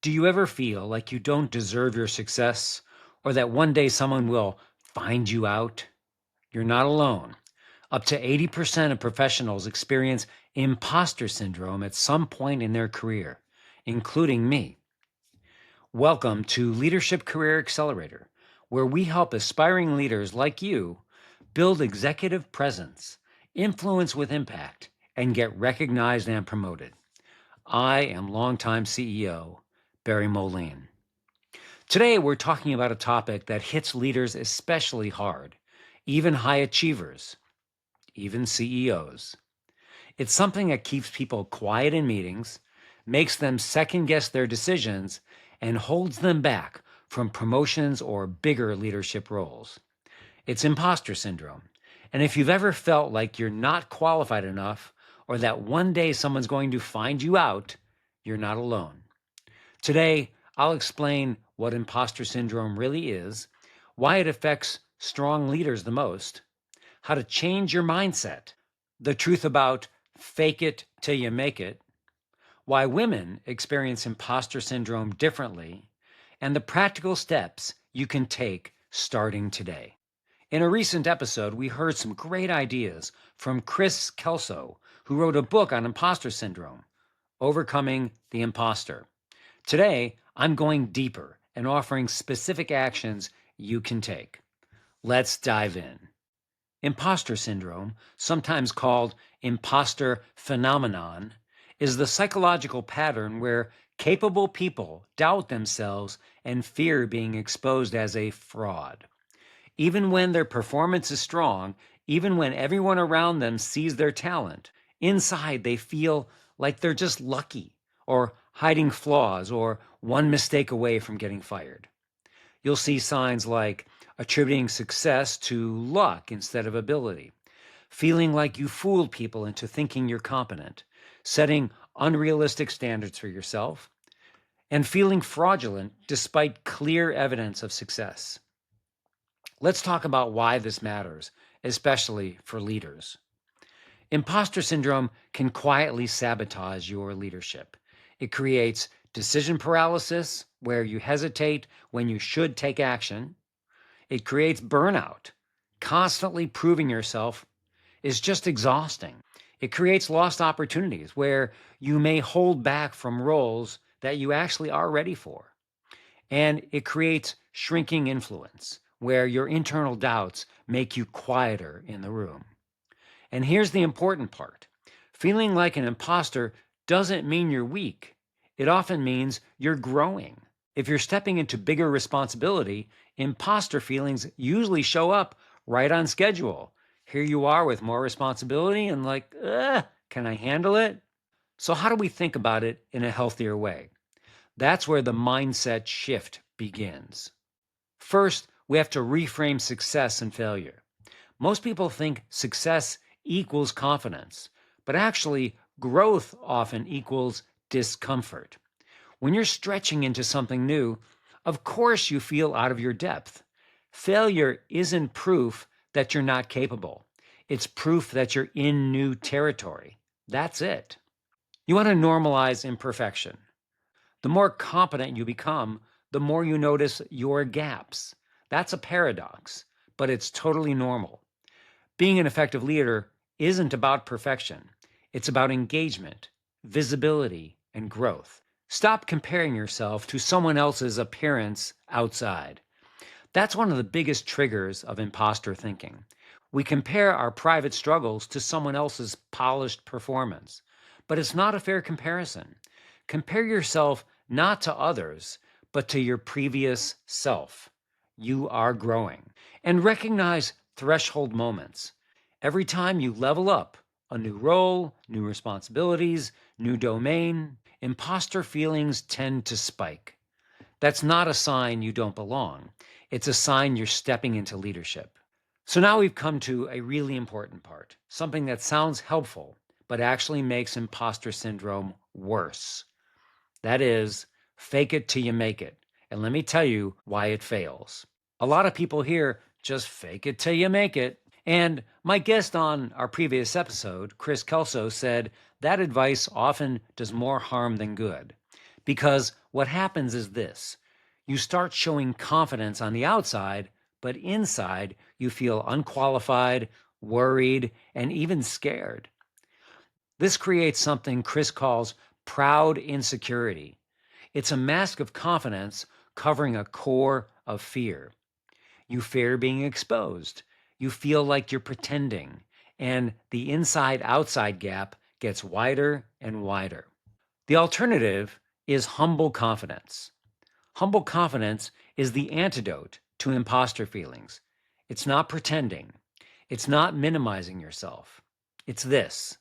Do you ever feel like you don't deserve your success or that one day someone will find you out? You're not alone. Up to 80% of professionals experience imposter syndrome at some point in their career, including me. Welcome to Leadership Career Accelerator, where we help aspiring leaders like you build executive presence, influence with impact, and get recognized and promoted. I am longtime CEO Barry Molen. Today, we're talking about a topic that hits leaders especially hard, even high achievers, even CEOs. It's something that keeps people quiet in meetings, makes them second guess their decisions, and holds them back from promotions or bigger leadership roles. It's imposter syndrome. And if you've ever felt like you're not qualified enough or that one day someone's going to find you out, you're not alone. Today, I'll explain what imposter syndrome really is, why it affects strong leaders the most, how to change your mindset, the truth about fake it till you make it, why women experience imposter syndrome differently, and the practical steps you can take starting today. In a recent episode, we heard some great ideas from Chris Kelso, who wrote a book on imposter syndrome, Overcoming the Imposter. Today, I'm going deeper and offering specific actions you can take. Let's dive in. Imposter syndrome, sometimes called imposter phenomenon, is the psychological pattern where capable people doubt themselves and fear being exposed as a fraud. Even when their performance is strong, even when everyone around them sees their talent, inside they feel like they're just lucky or hiding flaws or one mistake away from getting fired. You'll see signs like attributing success to luck instead of ability, feeling like you fooled people into thinking you're competent, setting unrealistic standards for yourself, and feeling fraudulent despite clear evidence of success. Let's talk about why this matters, especially for leaders. Imposter syndrome can quietly sabotage your leadership. It creates decision paralysis, where you hesitate when you should take action. It creates burnout. Constantly proving yourself is just exhausting. It creates lost opportunities where you may hold back from roles that you actually are ready for. And it creates shrinking influence, where your internal doubts make you quieter in the room. And here's the important part. Feeling like an imposter doesn't mean you're weak. It often means you're growing. If you're stepping into bigger responsibility, imposter feelings usually show up right on schedule. Here you are with more responsibility and like, can I handle it? So how do we think about it in a healthier way? That's where the mindset shift begins. First, we have to reframe success and failure. Most people think success equals confidence, but actually, growth often equals discomfort. When you're stretching into something new, of course you feel out of your depth. Failure isn't proof that you're not capable. It's proof that you're in new territory. That's it. You want to normalize imperfection. The more competent you become, the more you notice your gaps. That's a paradox, but it's totally normal. Being an effective leader isn't about perfection. It's about engagement, visibility, and growth. Stop comparing yourself to someone else's appearance outside. That's one of the biggest triggers of imposter thinking. We compare our private struggles to someone else's polished performance. But it's not a fair comparison. Compare yourself not to others, but to your previous self. You are growing. And recognize threshold moments. Every time you level up, a new role, new responsibilities, new domain, imposter feelings tend to spike. That's not a sign you don't belong. It's a sign you're stepping into leadership. So now we've come to a really important part, something that sounds helpful, but actually makes imposter syndrome worse. That is, fake it till you make it. And let me tell you why it fails. A lot of people hear, just fake it till you make it. And my guest on our previous episode, Chris Kelso, said that advice often does more harm than good. Because what happens is this: you start showing confidence on the outside, but inside you feel unqualified, worried, and even scared. This creates something Chris calls proud insecurity. It's a mask of confidence covering a core of fear. You fear being exposed. You feel like you're pretending, and the inside outside gap gets wider and wider. The alternative is humble confidence. Humble confidence is the antidote to imposter feelings. It's not pretending, it's not minimizing yourself. It's this: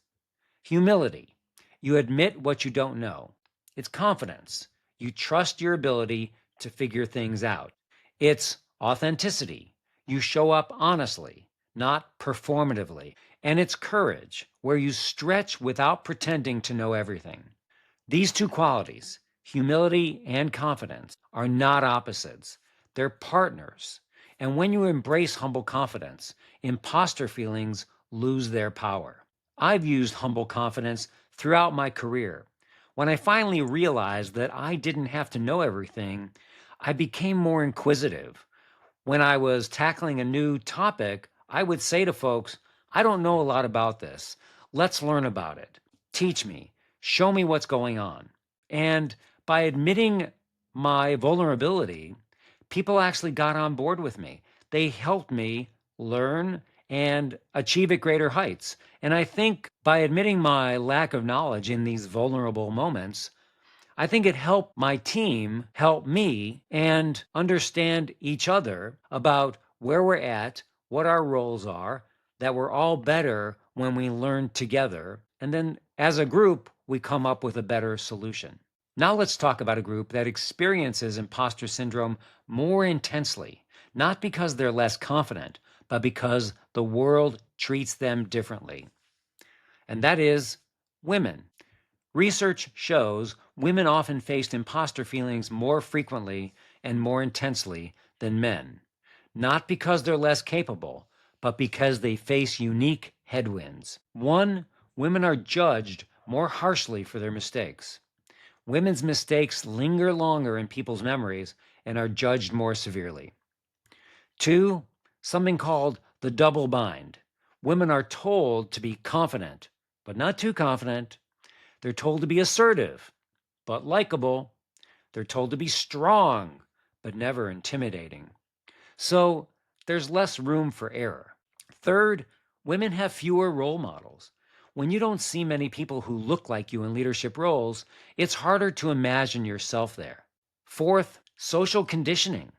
humility. You admit what you don't know. It's confidence. You trust your ability to figure things out. It's authenticity. You show up honestly, not performatively. And it's courage, where you stretch without pretending to know everything. These two qualities, humility and confidence, are not opposites. They're partners. And when you embrace humble confidence, imposter feelings lose their power. I've used humble confidence throughout my career. When I finally realized that I didn't have to know everything, I became more inquisitive. When I was tackling a new topic, I would say to folks, I don't know a lot about this. Let's learn about it. Teach me. Show me what's going on. And by admitting my vulnerability, people actually got on board with me. They helped me learn and achieve at greater heights. And I think by admitting my lack of knowledge in these vulnerable moments, I think it helped my team help me and understand each other about where we're at, what our roles are, that we're all better when we learn together. And then as a group, we come up with a better solution. Now let's talk about a group that experiences imposter syndrome more intensely, not because they're less confident, but because the world treats them differently. And that is women. Research shows women often faced imposter feelings more frequently and more intensely than men, not because they're less capable, but because they face unique headwinds. One, women are judged more harshly for their mistakes. Women's mistakes linger longer in people's memories and are judged more severely. Two, something called the double bind. Women are told to be confident, but not too confident. They're told to be assertive, but likable. They're told to be strong, but never intimidating. So there's less room for error. Third, women have fewer role models. When you don't see many people who look like you in leadership roles, it's harder to imagine yourself there. Fourth, social conditioning.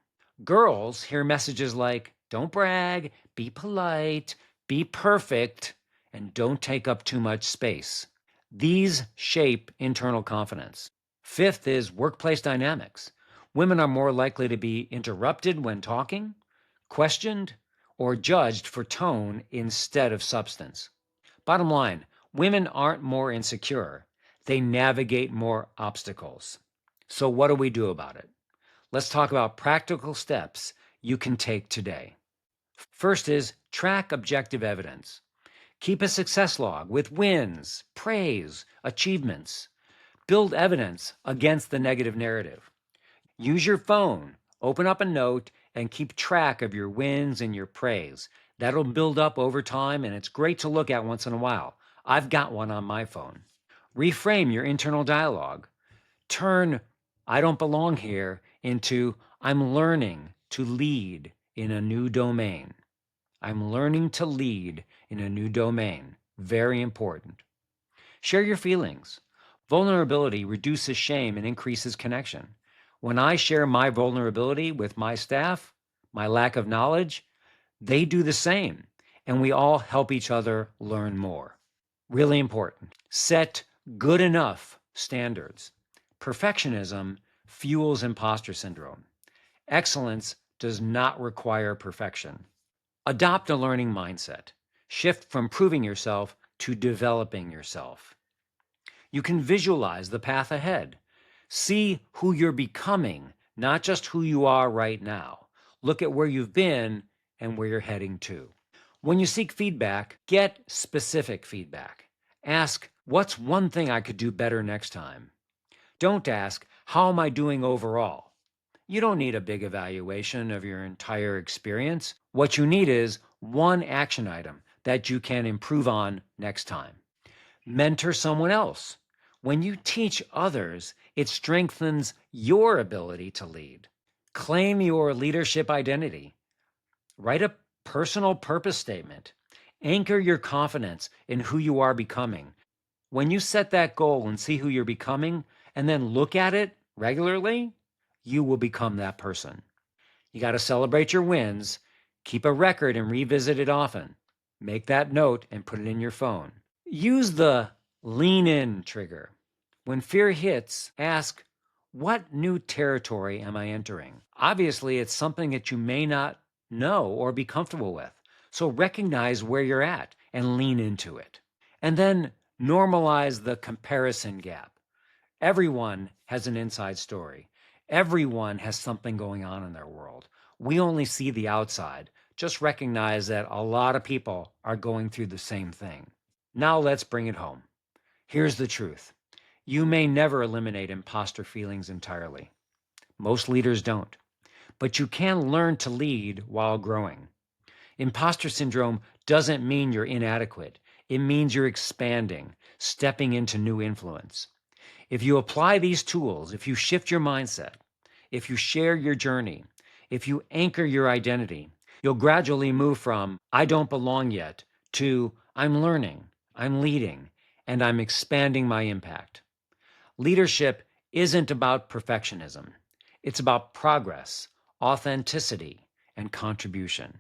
Girls hear messages like, don't brag, be polite, be perfect, and don't take up too much space. These shape internal confidence. Fifth is workplace dynamics. Women are more likely to be interrupted when talking, questioned, or judged for tone instead of substance. Bottom line, women aren't more insecure. They navigate more obstacles. So, what do we do about it? Let's talk about practical steps you can take today. First is track objective evidence. Keep a success log with wins, praise, achievements. Build evidence against the negative narrative. Use your phone, open up a note, and keep track of your wins and your praise. That'll build up over time, and it's great to look at once in a while. I've got one on my phone. Reframe your internal dialogue. Turn I don't belong here into I'm learning to lead in a new domain. I'm learning to lead in a new domain. Very important. Share your feelings. Vulnerability reduces shame and increases connection. When I share my vulnerability with my staff, my lack of knowledge, they do the same, and we all help each other learn more. Really important. Set good enough standards. Perfectionism fuels imposter syndrome. Excellence does not require perfection. Adopt a learning mindset. Shift from proving yourself to developing yourself. You can visualize the path ahead. See who you're becoming, not just who you are right now. Look at where you've been and where you're heading to. When you seek feedback, get specific feedback. Ask, what's one thing I could do better next time? Don't ask, How am I doing overall? You don't need a big evaluation of your entire experience. What you need is one action item that you can improve on next time. Mentor someone else. When you teach others, it strengthens your ability to lead. Claim your leadership identity. Write a personal purpose statement. Anchor your confidence in who you are becoming. When you set that goal and see who you're becoming, and then look at it regularly, you will become that person. You got to celebrate your wins, keep a record and revisit it often. Make that note and put it in your phone. Use the lean in trigger. When fear hits, ask, what new territory am I entering? Obviously, it's something that you may not know or be comfortable with. So recognize where you're at and lean into it. And then normalize the comparison gap. Everyone has an inside story. Everyone has something going on in their world. We only see the outside. Just recognize that a lot of people are going through the same thing. Now let's bring it home. Here's the truth. You may never eliminate imposter feelings entirely. Most leaders don't. But you can learn to lead while growing. Imposter syndrome doesn't mean you're inadequate. It means you're expanding, stepping into new influence. If you apply these tools, if you shift your mindset, if you share your journey, if you anchor your identity, you'll gradually move from I don't belong yet to I'm learning, I'm leading, and I'm expanding my impact. Leadership isn't about perfectionism. It's about progress, authenticity, and contribution.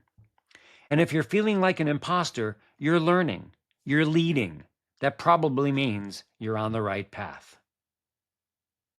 And if you're feeling like an imposter, you're learning, you're leading. That probably means you're on the right path.